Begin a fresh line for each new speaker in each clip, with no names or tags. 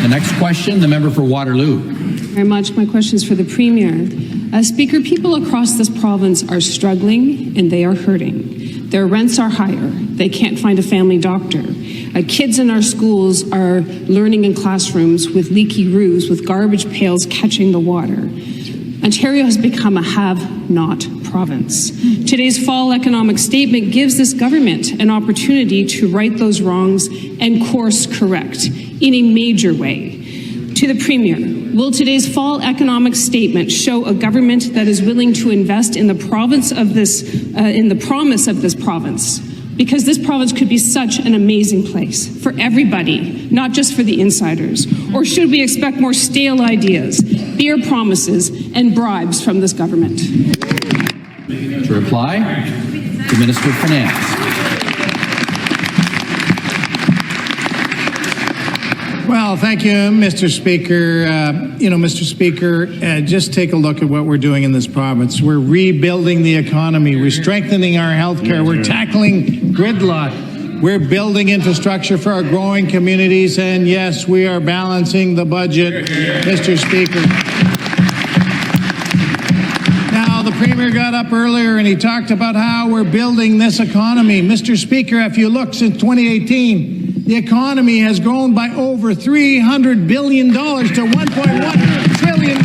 The next question, the member for Waterloo.
Very much. My question is for the Premier. Speaker, people across this province are struggling and they are hurting. Their rents are higher. They can't find a family doctor. Kids in our schools are learning in classrooms with leaky roofs, with garbage pails catching the water. Ontario has become a have-not province. Today's fall economic statement gives this government an opportunity to right those wrongs and course correct in a major way. To the Premier, will today's fall economic statement show a government that is willing to invest in the province of this, in the promise of this province? Because this province could be such an amazing place for everybody, not just for the insiders. Or should we expect more stale ideas, beer promises, and bribes from this government?
To reply, the Minister of Finance.
Well, thank you, Mr. Speaker. Mr. Speaker, just take a look at what we're doing in this province. We're rebuilding the economy. We're strengthening our health care. We're tackling gridlock. We're building infrastructure for our growing communities. And yes, we are balancing the budget, Mr. Speaker. Now, the Premier got up earlier and he talked about how we're building this economy. Mr. Speaker, if you look since 2018, the economy has grown by over $300 billion to $1.1 trillion.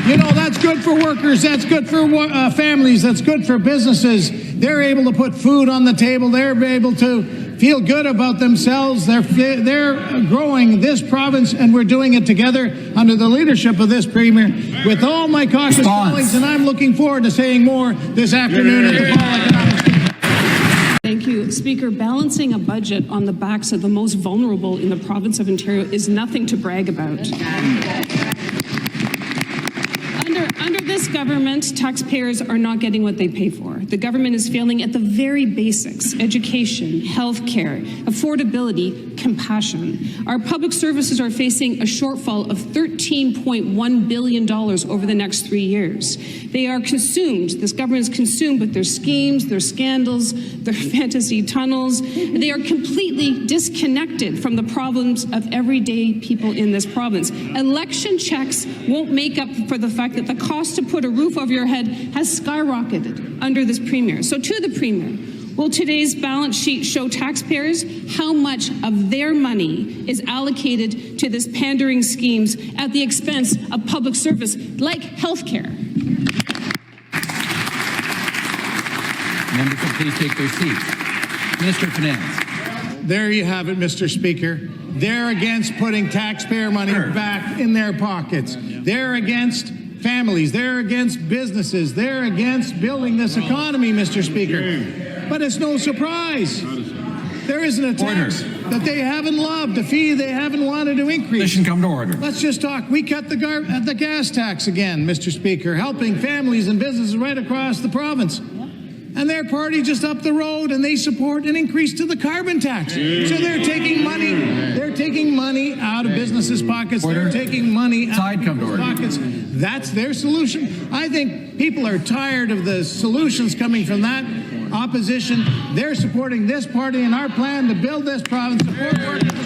You know, that's good for workers, that's good for families, that's good for businesses. They're able to put food on the table, they're able to feel good about themselves. They're growing this province, and we're doing it together under the leadership of this Premier with all my caucus colleagues, and I'm looking forward to saying more this afternoon at the Fall Economic Statement.
Thank you. Speaker, balancing a budget on the backs of the most vulnerable in the province of Ontario is nothing to brag about. Under this government, taxpayers are not getting what they pay for. The government is failing at the very basics: education, health care, affordability, compassion. Our public services are facing a shortfall of $13.1 billion over the next 3 years. They are consumed. This government is consumed with their schemes, their scandals, their fantasy tunnels. They are completely disconnected from the problems of everyday people in this province. Election checks won't make up for the fact that the cost to put a roof over your head has skyrocketed under this Premier. So to the Premier, will today's balance sheet show taxpayers how much of their money is allocated to this pandering schemes at the expense of public service like health care?
Members will please take their seats. Minister of Finance.
There you have it, Mr. Speaker. They're against putting taxpayer money back in their pockets. They're against families. They're against businesses. They're against building this economy, Mr. Speaker. But it's no surprise. There isn't a tax that they haven't loved, a fee they haven't wanted to increase.
Session come to order.
Let's just talk. We cut the gas tax again, Mr. Speaker, helping families and businesses right across the province. And their party just up the road, and they support an increase to the carbon tax. So they're taking money out of businesses' pockets. They're taking money out of people's pockets. That's their solution. I think people are tired of the solutions coming from that opposition. They're supporting this party and our plan to build this province, support workers.